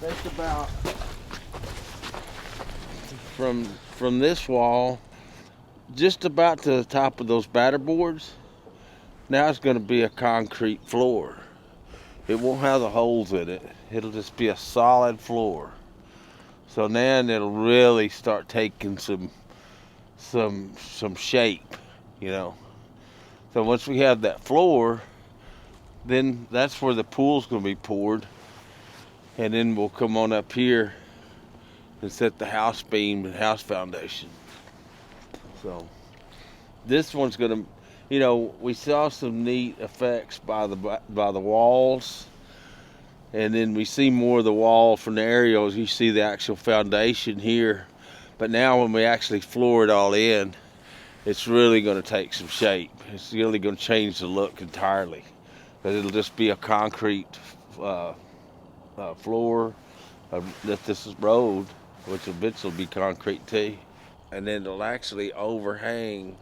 That's about from this wall just about to the top of those batter boards. Now it's going to be a concrete floor. It won't have the holes in it. It'll just be a solid floor. So then it'll really start taking some shape, you know. So once we have that floor, then that's where the pool's going to be poured. And then we'll come on up here and set the house beam and house foundation. So this one's going to, you know, we saw some neat effects by the walls. And then we see more of the wall from the aerials. You see the actual foundation here. But now when we actually floor it all in, it's really going to take some shape. It's really going to change the look entirely. Because it'll just be a concrete floor that this is road, which eventually will be concrete too. And then it'll actually overhang,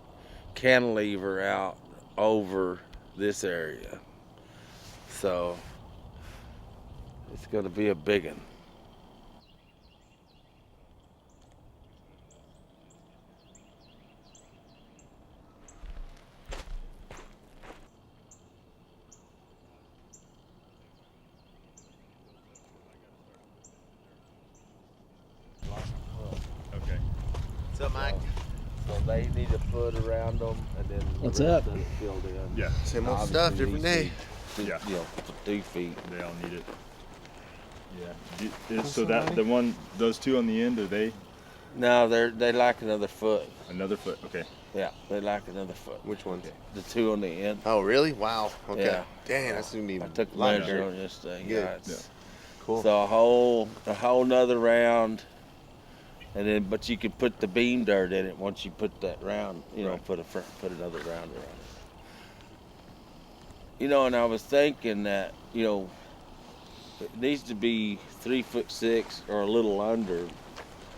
cantilever out over this area. So it's going to be a big one. Okay. What's up, Mike? So they need a foot around them, and then What's the rest up? of it filled in. Yeah. Same old Obviously stuff, different these day. feet, Yeah. You know, 2 feet. They all need it. Yeah. So that the one, those two on the end, are they No, they lack another foot. another foot? Okay. Yeah, they lack another foot. Which ones? The 2 on the end. Oh, really? Wow. Okay. Yeah. Dang, that's gonna be I took a lot of measure dirt. on this thing. Good. Yeah, it's, Cool. So a whole nother round, and then but you could put the beam dirt in it once you put that round. You know, Right. put another round around it. You know, and I was thinking that it needs to be 3'6" or a little under.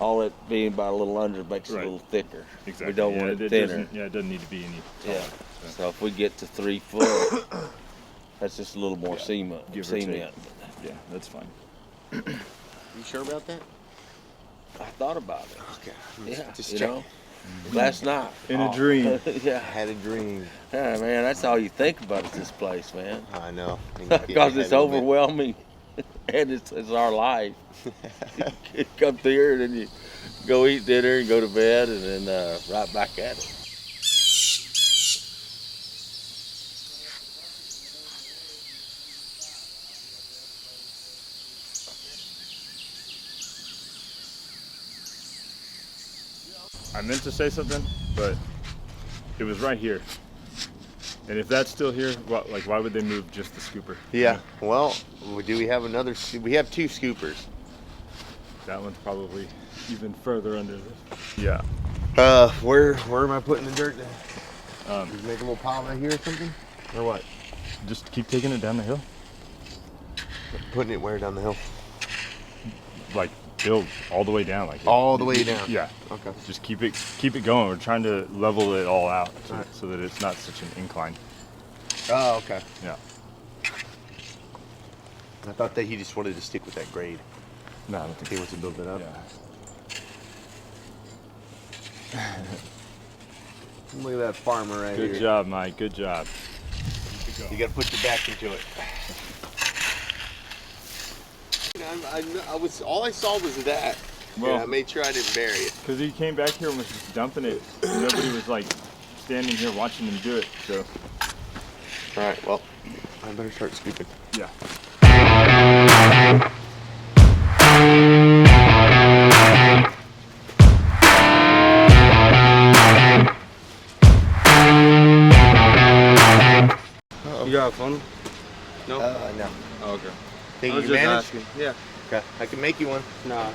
All it being about a little under makes it Right. a little thicker. Exactly. We don't yeah, want it thinner. It doesn't need to be any taller. Yeah. So if we get to 3 foot, that's just a little more Yeah, cement. give or take. Cement. Yeah, that's fine. You sure about that? I thought about it. Okay. Yeah, Just you check. know, last night. In a dream. I yeah, had a dream. yeah, man. That's all you think about is this place, man. I know. Because it's overwhelming, and it's our life. You come through here, and then you go eat dinner and go to bed, and then right back at it. I meant to say something, but it was right here. And if that's still here, why would they move just the scooper? Yeah. Well, do we have another? We have 2 scoopers. That one's probably even further under this. Yeah. Where am I putting the dirt? Um, Just make a little pile right here or something, or what? just keep taking it down the hill. Putting it where down the hill? Like build all the way down, like All the way down. Yeah. Okay. Just keep it going. We're trying to level it all out so, Alright. so that it's not such an incline. Oh, okay. Yeah. I thought that he just wanted to stick with that grade. No, I don't think He wants to build it up. Yeah. Look at that farmer right Good here. job, Mike. Good job. You got to put your back into it. All I saw was that. Well- Yeah, I made sure I didn't bury it. Because he came back here and was just dumping it. And nobody was like standing here watching him do it. So All right, well, I better start scooping. yeah. You got a phone? No? No. Oh, okay. Think I you was can just manage? asking. Yeah. Okay, I can make you one. Nah.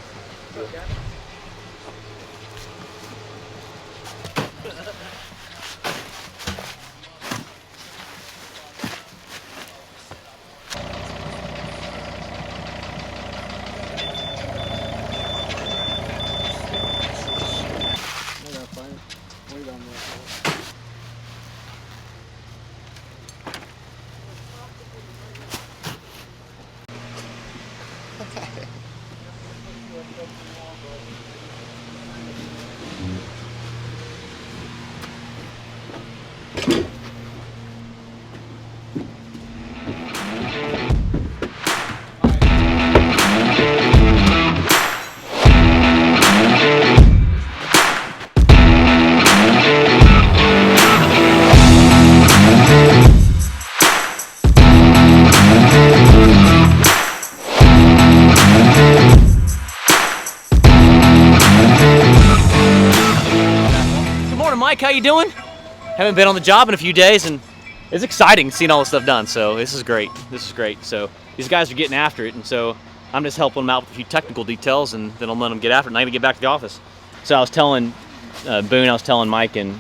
Mike, how you doing? Haven't been on the job in a few days, and it's exciting seeing all this stuff done. So this is great. This is great. So these guys are getting after it, and so I'm just helping them out with a few technical details, and then I'll let them get after it, and I gotta get back to the office. So I was telling Boone, I was telling Mike and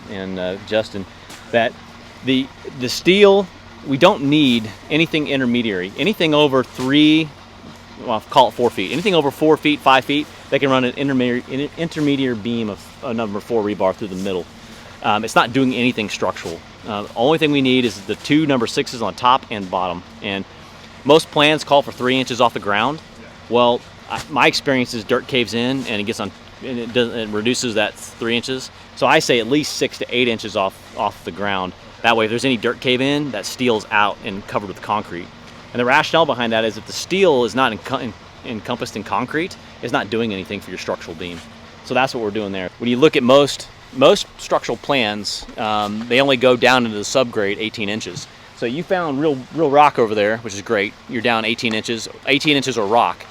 Justin that the steel, we don't need anything intermediary. Anything over 3, well, I'll call it 4 feet. Anything over 4 feet, 5 feet, they can run an intermediate beam of number 4 rebar through the middle. It's not doing anything structural. Only thing we need is the 2 number 6s on top and bottom. And most plans call for 3 inches off the ground. Well, my experience is dirt caves in and it gets on, and it reduces that 3 inches. So I say at least 6 to 8 inches off the ground. That way, if there's any dirt cave in, that steel's out and covered with concrete. And the rationale behind that is if the steel is not encompassed in concrete, it's not doing anything for your structural beam. So that's what we're doing there. When you look at most structural plans, they only go down into the subgrade 18 inches. So you found real rock over there, which is great. You're down 18 inches. 18 inches of rock.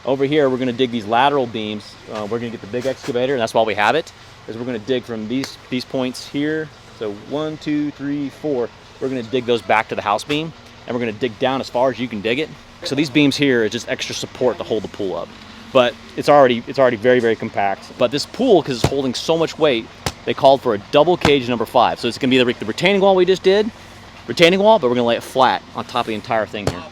Over here, we're going to dig these lateral beams. We're going to get the big excavator, and that's why we have it. Is we're going to dig from these points here. So 1, 2, 3, 4. We're going to dig those back to the house beam, and we're going to dig down as far as you can dig it. So these beams here are just extra support to hold the pool up. But it's already very, very compact. But this pool, because it's holding so much weight, they called for a double cage number 5. So it's going to be the retaining wall we just did, retaining wall, but we're going to lay it flat on top of the entire thing here.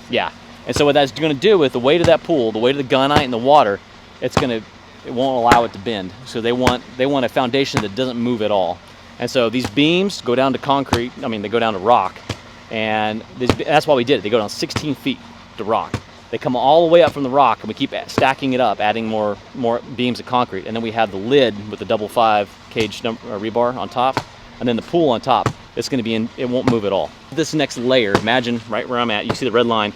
Yeah. And so what that's going to do with the weight of that pool, the weight of the gunite and the water, it won't allow it to bend. So they want a foundation that doesn't move at all. And so these beams go down to concrete. I mean, they go down to rock, and that's why we did it. They go down 16 feet to rock. They come all the way up from the rock, and we keep stacking it up, adding more beams of concrete. And then we have the lid with the double 5 cage rebar on top, and then the pool on top. It's going to be it won't move at all. This next layer, imagine right where I'm at. You see the red line,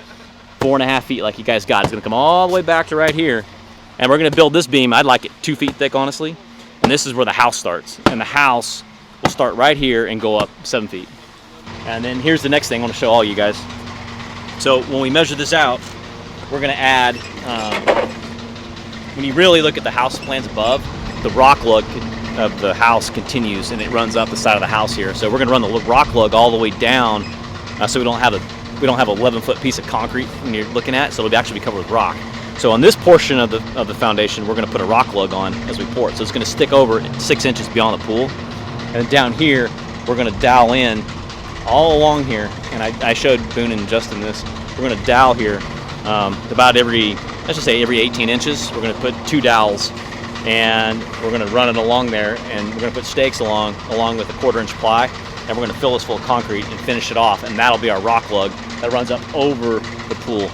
4.5 feet, like you guys got. It's going to come all the way back to right here, and we're going to build this beam. I'd like it 2 feet thick, honestly. And this is where the house starts, and the house will start right here and go up 7 feet. And then here's the next thing I want to show all you guys. So when we measure this out, we're going to add, when you really look at the house plans above, the rock lug of the house continues and it runs up the side of the house here. So we're going to run the rock lug all the way down, so we don't have a 11-foot piece of concrete when you're looking at it, so it'll actually be covered with rock. So on this portion of the foundation, we're going to put a rock lug on as we pour it. So it's going to stick over 6 inches beyond the pool. And down here, we're going to dowel in all along here. And I showed Boone and Justin this. We're going to dowel here about every 18 inches. We're going to put 2 dowels, and we're going to run it along there, and we're going to put stakes along with a 1/4-inch ply, and we're going to fill this full of concrete and finish it off, and that'll be our rock lug that runs up over the pool.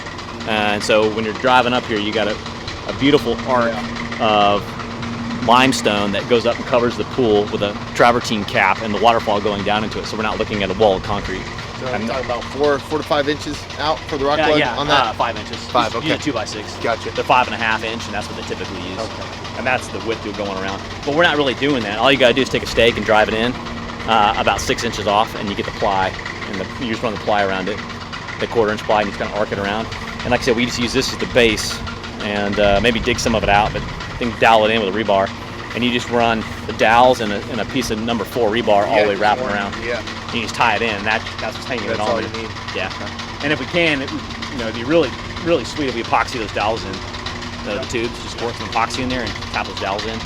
And so when you're driving up here, you got a beautiful arc of limestone that goes up and covers the pool with a travertine cap and the waterfall going down into it, so we're not looking at a wall of concrete. So I'm talking about 4 to 5 inches out for the rock lug on that? 5 inches. 5, okay. You do 2x6. Gotcha. They're 5.5 inch, and that's what they typically use. Okay. And that's the width you're going around. But we're not really doing that. All you gotta do is take a stake and drive it in about 6 inches off, and you get the ply, and you just run the ply around it, the 1/4-inch ply, and you just kind of arc it around. And like I said, we just use this as the base, and maybe dig some of it out, but then dowel it in with a rebar. And you just run the dowels and a piece of number 4 rebar all the way wrapping around. Yeah. And you just tie it in. That's what's hanging it on. That's all there. you need. Yeah. And if we can, it'd be really, really sweet if we epoxy those dowels in. The tubes, just pour some epoxy in there and tap those dowels in.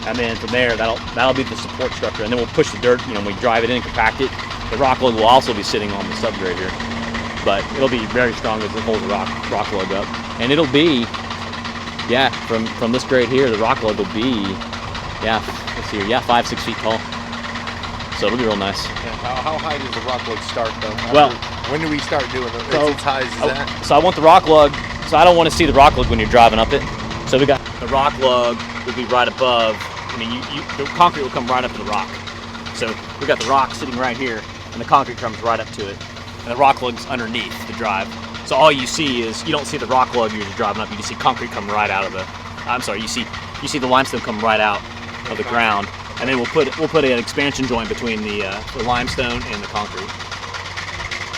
And then from there, that'll be the support structure. And then we'll push the dirt, when we drive it in and compact it. The rock lug will also be sitting on the subgrade here. But it'll be very strong as it holds the rock lug up. And it'll be, from this grade here, the rock lug will be, let's see here, 5-6 feet tall. So it'll be real nice. How high does the rock lug start, though? Well, when do we start doing it? So, as high as that? So I want the rock lug, so I don't want to see the rock lug when you're driving up it. So we got the rock lug will be right above, the concrete will come right up to the rock. So we got the rock sitting right here, and the concrete comes right up to it. And the rock lug's underneath the drive. So all you see is, you don't see the rock lug you're just driving up, you just see concrete come right out of you see the limestone come right out of the ground. And then we'll put an expansion joint between the limestone and the concrete.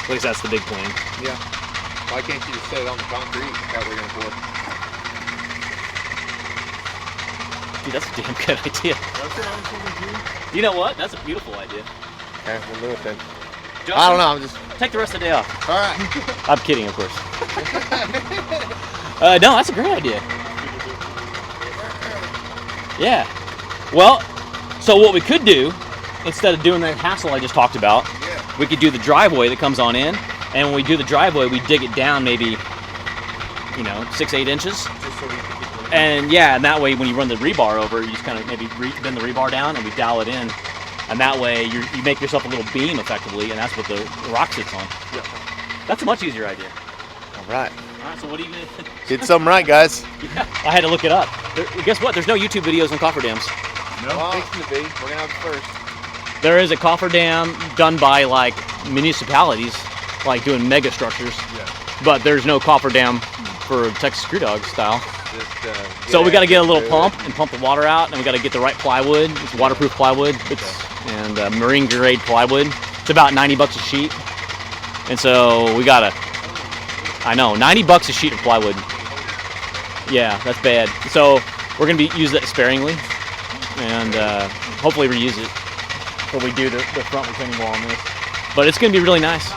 At least that's the big plan. Yeah. Why can't you just set it on the concrete that we're going to pour? Dude, that's a damn good idea. You know what? That's a beautiful idea. Okay, we'll do it then. Justin, I don't know. I'm just. Take the rest of the day off. All right. I'm kidding, of course. No, that's a great idea. Yeah. Well, so what we could do, instead of doing that hassle I just talked about, we could do the driveway that comes on in, and when we do the driveway, we dig it down maybe, 6-8 inches. Just so we can get And yeah, and that way when you run the rebar over, you just kind of maybe bend the rebar down and we dowel it in. And that way you make yourself a little beam effectively, and that's what the rock sits on. Yeah. That's a much easier idea. All right. All right, so what are you going to Did something right, guys. Yeah, I had to look it up. Guess what? There's no YouTube videos on cofferdams. No. Well, fixing to be. We're gonna have it first. There is a cofferdam done by like municipalities, like doing mega structures, Yeah. but there's no cofferdam for Texas Screw Dog style. Just, So we got to get a little do it. pump and pump the water out, and we got to get the right plywood. It's waterproof plywood. And marine grade plywood. It's about $90 a sheet. And so we gotta. I know, $90 a sheet of plywood. Yeah, that's bad. So we're gonna use that sparingly, and hopefully reuse it when we do the front retaining wall on this. But it's gonna be really nice.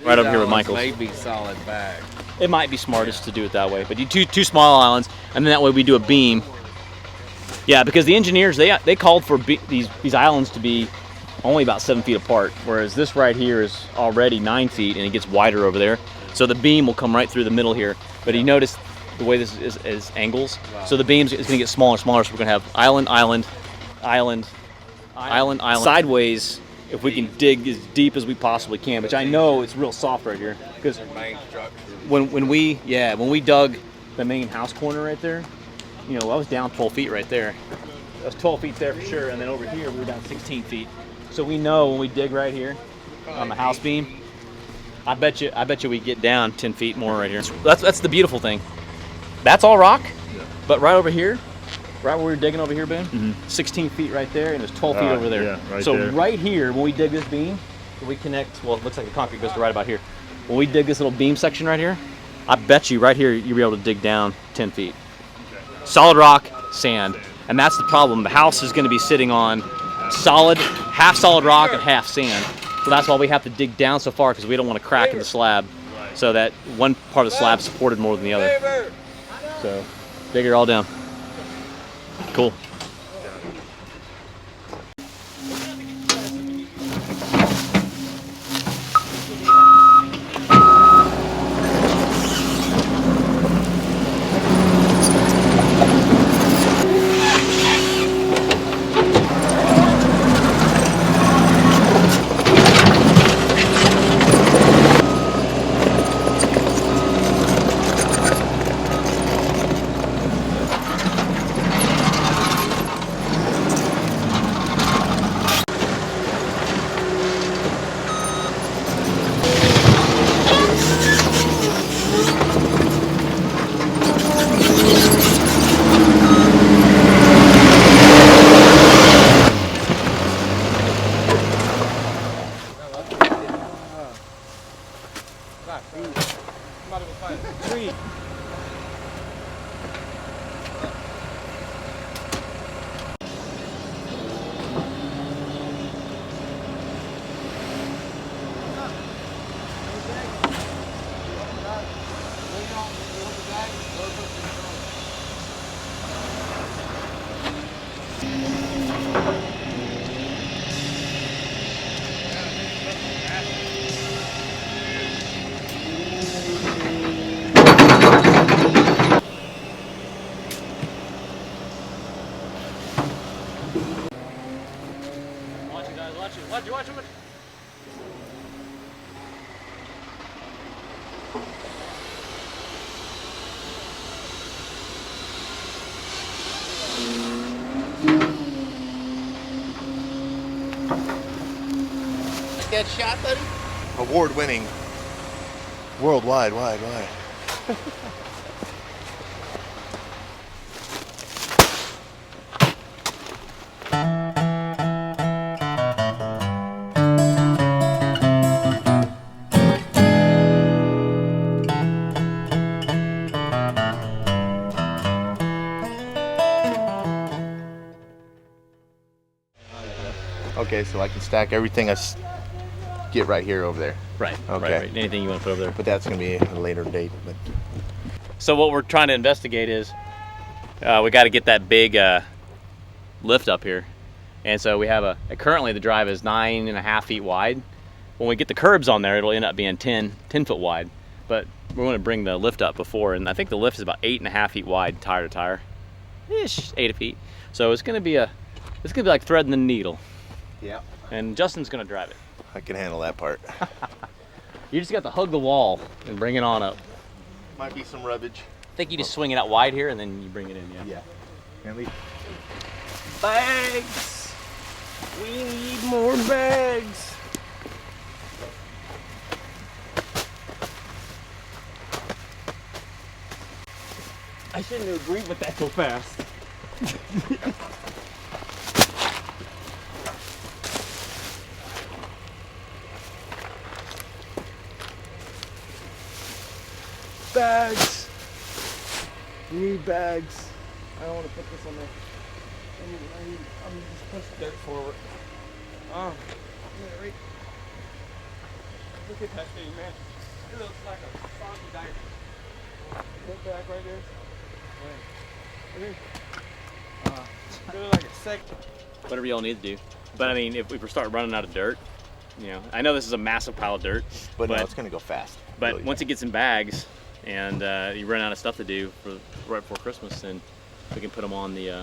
Right over here with Michael's. Maybe solid bag. It might be smartest to do it that way, but you two small islands, and then that way we do a beam. Yeah, because the engineers they called for these islands to be only about 7 feet apart, whereas this right here is already 9 feet, and it gets wider over there. So the beam will come right through the middle here. But you notice the way this is angles. So the beams is going to get smaller and smaller. So we're going to have island, island, island, island, island, sideways. If we can dig as deep as we possibly can, which I know it's real soft right here, because Main structure. when we dug the main house corner right there, I was down 12 feet right there. I was 12 feet there for sure, and then over here we were down 16 feet. So we know when we dig right here on the house beam, I bet you we get down 10 feet more right here. That's the beautiful thing. That's all rock, but right over here, right where we were digging over here, Boone, 16 feet right there, and there's 12 feet over there. Yeah, right so there. right here, when we dig this beam, we connect. Well, it looks like the concrete goes to right about here. When we dig this little beam section right here, I bet you right here you'll be able to dig down 10 feet. Solid rock, sand, and that's the problem. The house is going to be sitting on half solid rock and half sand. So that's why we have to dig down so far, because we don't want to crack in the slab, so that one part of the slab is supported more than the other. So dig it all down. Cool. Watch it. That shot, buddy? Award-winning. Worldwide, wide. Okay, so I can stack everything get right here over there. Right. Okay. Right. Anything you want to put over there. But that's gonna be a later date. But So what we're trying to investigate is we got to get that big lift up here, and so we have currently the drive is 9.5 feet wide. When we get the curbs on there, it'll end up being 10 foot wide. But we're going to bring the lift up before, and I think the lift is about 8.5 feet wide, tire to tire, ish, 8 feet. So it's going to be like threading the needle. yeah, And Justin's going to drive it. I can handle that part. You just got to hug the wall and bring it on up. Might be some rubbish. I think you just swing it out wide here, and then you bring it in. Yeah. Can we? Bags! We need more bags! I shouldn't have agreed with that so fast. Bags! We need bags. I don't want to put this on there. I'm just push dirt forward. Oh, yeah, right. Look at that thing, man. It looks like a soggy diaper. Put back right there. Right here. It looks like a sec. Whatever y'all need to do. But I mean, if we start running out of dirt, I know this is a massive pile of dirt, But no, it's gonna go fast. but Really once it gets in bags and you run out of stuff to do right before Christmas, then we can put them on doing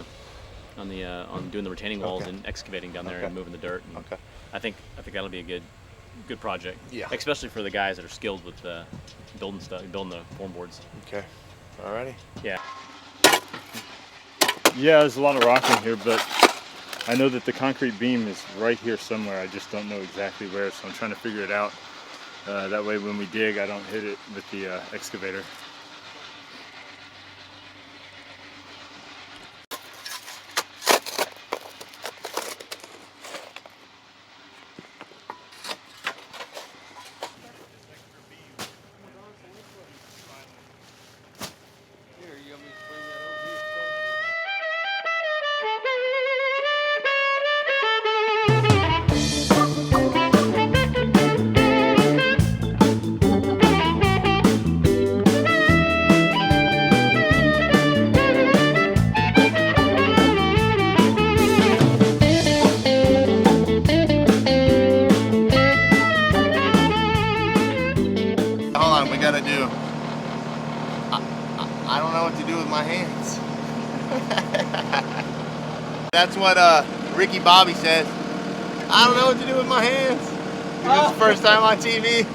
the retaining walls Okay. and excavating down there Okay. and moving the dirt. And Okay. I think that'll be a good project. Yeah. Especially for the guys that are skilled with building the form boards. Okay. Alrighty. Yeah. Yeah, there's a lot of rock in here, but I know that the concrete beam is right here somewhere. I just don't know exactly where, so I'm trying to figure it out. That way when we dig, I don't hit it with the excavator. Hold on, we gotta do. I don't know what to do with my hands. That's what Ricky Bobby says. I don't know what to do with my hands. It's the first time on TV.